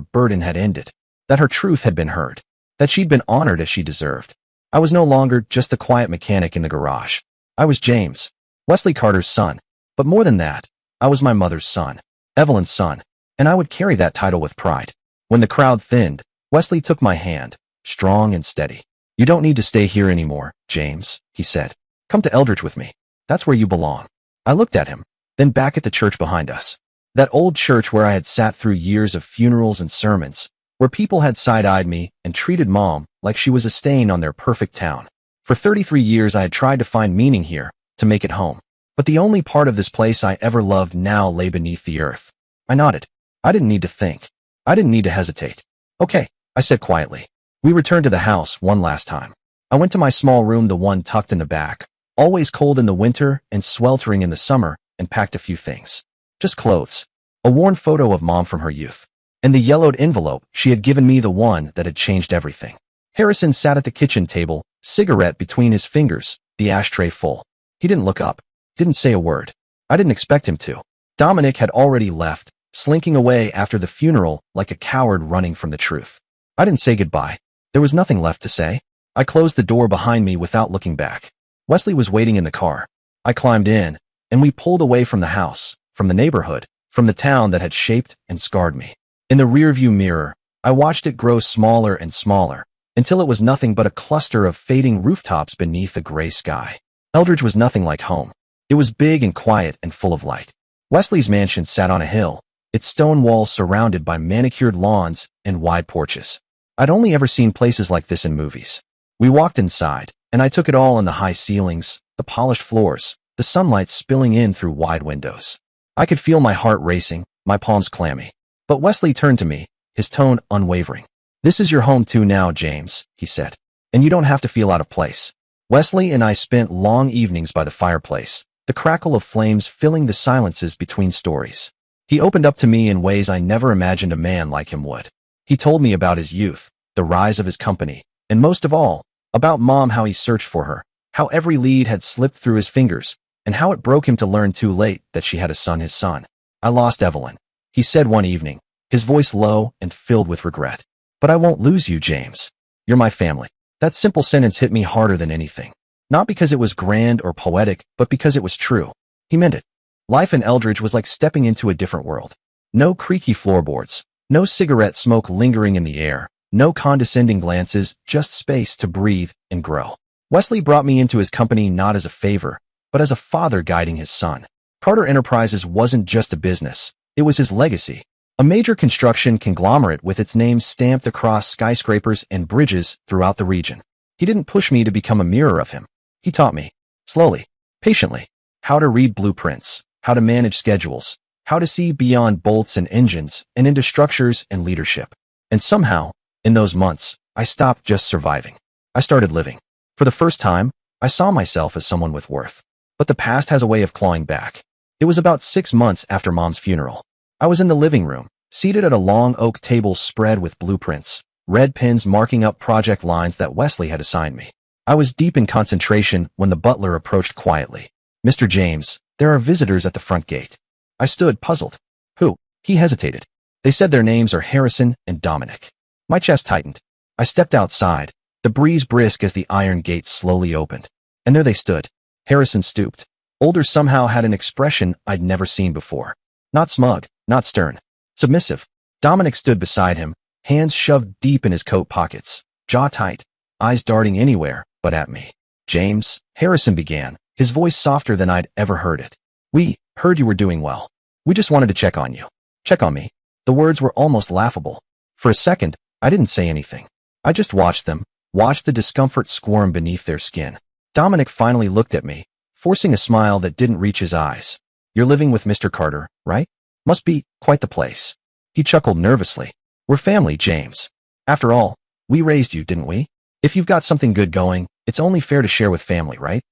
Speaker 2: burden had ended, that her truth had been heard, that she'd been honored as she deserved. I was no longer just the quiet mechanic in the garage. I was James, Wesley Carter's son. But more than that, I was my mother's son, Evelyn's son, and I would carry that title with pride. When the crowd thinned, Wesley took my hand, strong and steady. "You don't need to stay here anymore, James," he said. "Come to Eldridge with me. That's where you belong." I looked at him, then back at the church behind us. That old church where I had sat through years of funerals and sermons, where people had side-eyed me and treated Mom like she was a stain on their perfect town. For 33 years I had tried to find meaning here, to make it home. But the only part of this place I ever loved now lay beneath the earth. I nodded. I didn't need to think. I didn't need to hesitate. "Okay," I said quietly. We returned to the house one last time. I went to my small room, the one tucked in the back, always cold in the winter and sweltering in the summer, and packed a few things. Just clothes, a worn photo of Mom from her youth, and the yellowed envelope she had given me, the one that had changed everything. Harrison sat at the kitchen table, cigarette between his fingers, the ashtray full. He didn't look up, didn't say a word. I didn't expect him to. Dominic had already left, slinking away after the funeral like a coward running from the truth. I didn't say goodbye. There was nothing left to say. I closed the door behind me without looking back. Wesley was waiting in the car. I climbed in, and we pulled away from the house, from the neighborhood, from the town that had shaped and scarred me. In the rearview mirror, I watched it grow smaller and smaller, until it was nothing but a cluster of fading rooftops beneath a gray sky. Eldridge was nothing like home. It was big and quiet and full of light. Wesley's mansion sat on a hill, its stone walls surrounded by manicured lawns and wide porches. I'd only ever seen places like this in movies. We walked inside, and I took it all in: the high ceilings, the polished floors, the sunlight spilling in through wide windows. I could feel my heart racing, my palms clammy. But Wesley turned to me, his tone unwavering. "This is your home too now, James," he said. "And you don't have to feel out of place." Wesley and I spent long evenings by the fireplace, the crackle of flames filling the silences between stories. He opened up to me in ways I never imagined a man like him would. He told me about his youth, the rise of his company, and most of all, about Mom, how he searched for her, how every lead had slipped through his fingers, and how it broke him to learn too late that she had a son, his son. "I lost Evelyn," he said one evening, his voice low and filled with regret. "But I won't lose you, James. You're my family." That simple sentence hit me harder than anything. Not because it was grand or poetic, but because it was true. He meant it. Life in Eldridge was like stepping into a different world. No creaky floorboards, no cigarette smoke lingering in the air, no condescending glances, just space to breathe and grow. Wesley brought me into his company not as a favor, but as a father guiding his son. Carter Enterprises wasn't just a business, it was his legacy. A major construction conglomerate with its name stamped across skyscrapers and bridges throughout the region. He didn't push me to become a mirror of him. He taught me, slowly, patiently, how to read blueprints, how to manage schedules, how to see beyond bolts and engines and into structures and leadership. And somehow, In those months, I stopped just surviving. I started living. For the first time, I saw myself as someone with worth. But the past has a way of clawing back. It was about 6 months after Mom's funeral. I was in the living room, seated at a long oak table spread with blueprints, red pens marking up project lines that Wesley had assigned me. I was deep in concentration when the butler approached quietly. "Mr. James, there are visitors at the front gate." I stood, puzzled. "Who?" He hesitated. "They said their names are Harrison and Dominic." My chest tightened. I stepped outside, the breeze brisk as the iron gate slowly opened. And there they stood. Harrison stooped. Older somehow had an expression I'd never seen before. Not smug, not stern. Submissive. Dominic stood beside him, hands shoved deep in his coat pockets, jaw tight, eyes darting anywhere but at me. "James," Harrison began, his voice softer than I'd ever heard it. "We heard you were doing well. We just wanted to check on you." "Check on me?" The words were almost laughable. For a second, I didn't say anything. I just watched them, watched the discomfort squirm beneath their skin. Dominic finally looked at me, forcing a smile that didn't reach his eyes. "You're living with Mr. Carter, right? Must be quite the place." He chuckled nervously. "We're family, James. After all, we raised you, didn't we? If you've got something good going, it's only fair to share with family, right?"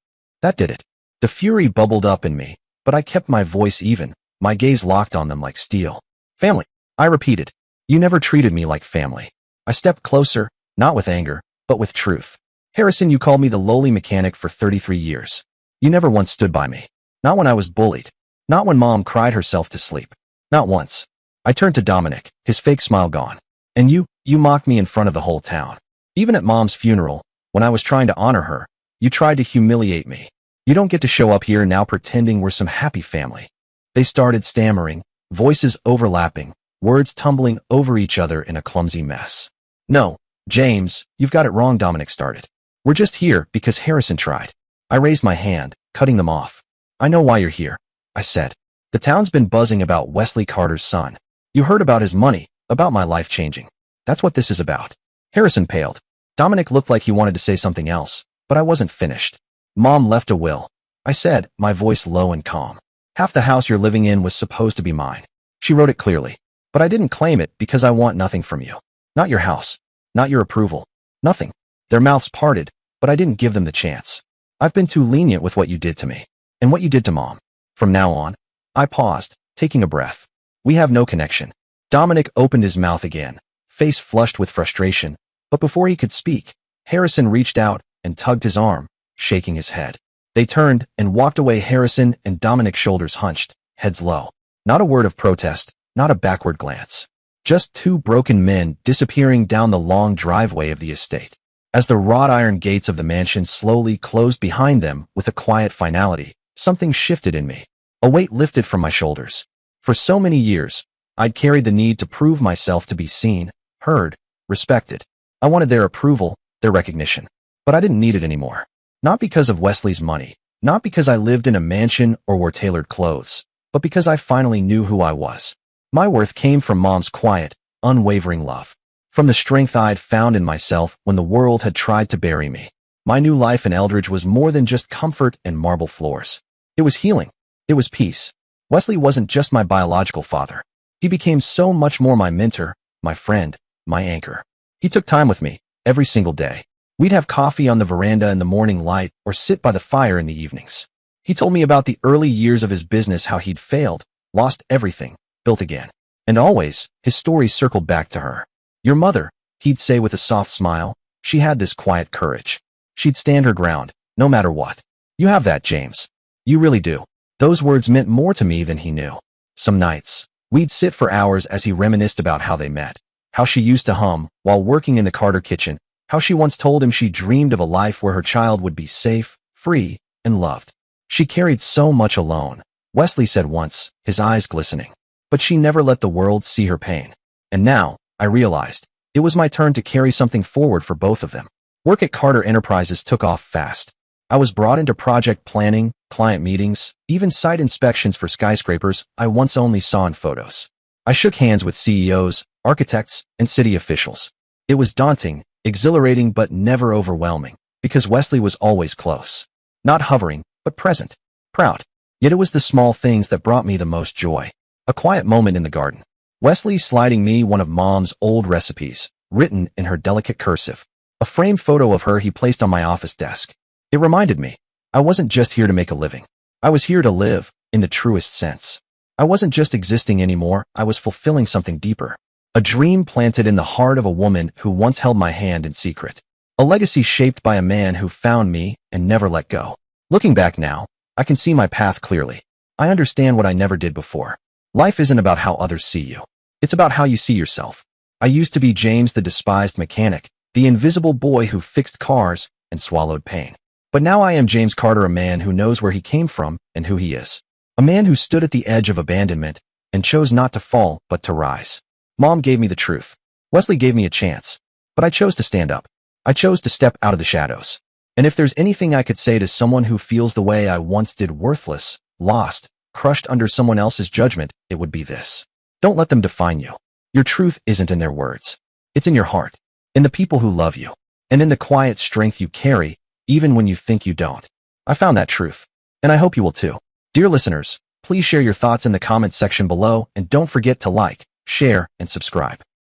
Speaker 2: That did it. The fury bubbled up in me, but I kept my voice even, my gaze locked on them like steel. "Family," I repeated. "You never treated me like family." I stepped closer, not with anger, but with truth. "Harrison, you called me the lowly mechanic for 33 years. You never once stood by me. Not when I was bullied. Not when Mom cried herself to sleep. Not once." I turned to Dominic, his fake smile gone. "And you mocked me in front of the whole town. Even at Mom's funeral, when I was trying to honor her, you tried to humiliate me. You don't get to show up here now pretending we're some happy family." They started stammering, voices overlapping, words tumbling over each other in a clumsy mess. "No, James, you've got it wrong," Dominic started. "We're just here because Harrison tried." I raised my hand, cutting them off. "I know why you're here," I said. "The town's been buzzing about Wesley Carter's son. You heard about his money, about my life changing. That's what this is about." Harrison paled. Dominic looked like he wanted to say something else, but I wasn't finished. "Mom left a will," I said, my voice low and calm. "Half the house you're living in was supposed to be mine. She wrote it clearly. But I didn't claim it because I want nothing from you. Not your house. Not your approval. Nothing." Their mouths parted, but I didn't give them the chance. "I've been too lenient with what you did to me. And what you did to Mom. From now on." I paused, taking a breath. "We have no connection." Dominic opened his mouth again, face flushed with frustration, but before he could speak, Harrison reached out and tugged his arm, shaking his head. They turned and walked away, Harrison and Dominic's shoulders hunched, heads low. Not a word of protest, not a backward glance. Just two broken men disappearing down the long driveway of the estate. As the wrought iron gates of the mansion slowly closed behind them with a quiet finality, something shifted in me. A weight lifted from my shoulders. For so many years, I'd carried the need to prove myself to be seen, heard, respected. I wanted their approval, their recognition. But I didn't need it anymore. Not because of Wesley's money, not because I lived in a mansion or wore tailored clothes, but because I finally knew who I was. My worth came from Mom's quiet, unwavering love. From the strength I'd found in myself when the world had tried to bury me. My new life in Eldridge was more than just comfort and marble floors. It was healing. It was peace. Wesley wasn't just my biological father. He became so much more my mentor, my friend, my anchor. He took time with me, every single day. We'd have coffee on the veranda in the morning light or sit by the fire in the evenings. He told me about the early years of his business, how he'd failed, lost everything, built again. And always, his story circled back to her. "Your mother," he'd say with a soft smile, "she had this quiet courage. She'd stand her ground, no matter what. You have that, James. You really do." Those words meant more to me than he knew. Some nights, we'd sit for hours as he reminisced about how they met, how she used to hum while working in the Carter kitchen, how she once told him she dreamed of a life where her child would be safe, free, and loved. "She carried so much alone," Wesley said once, his eyes glistening. "But she never let the world see her pain." And now, I realized, it was my turn to carry something forward for both of them. Work at Carter Enterprises took off fast. I was brought into project planning, client meetings, even site inspections for skyscrapers I once only saw in photos. I shook hands with CEOs, architects, and city officials. It was daunting, exhilarating, but never overwhelming, because Wesley was always close. Not hovering, but present. Proud. Yet it was the small things that brought me the most joy. A quiet moment in the garden. Wesley sliding me one of Mom's old recipes, written in her delicate cursive. A framed photo of her he placed on my office desk. It reminded me, I wasn't just here to make a living. I was here to live, in the truest sense. I wasn't just existing anymore, I was fulfilling something deeper. A dream planted in the heart of a woman who once held my hand in secret. A legacy shaped by a man who found me and never let go. Looking back now, I can see my path clearly. I understand what I never did before. Life isn't about how others see you. It's about how you see yourself. I used to be James, the despised mechanic, the invisible boy who fixed cars and swallowed pain. But now I am James Carter, a man who knows where he came from and who he is. A man who stood at the edge of abandonment and chose not to fall, but to rise. Mom gave me the truth. Wesley gave me a chance. But I chose to stand up. I chose to step out of the shadows. And if there's anything I could say to someone who feels the way I once did, worthless, lost, crushed under someone else's judgment, it would be this. Don't let them define you. Your truth isn't in their words. It's in your heart, in the people who love you, and in the quiet strength you carry, even when you think you don't. I found that truth, and I hope you will too. Dear listeners, please share your thoughts in the comments section below, and don't forget to like, share, and subscribe.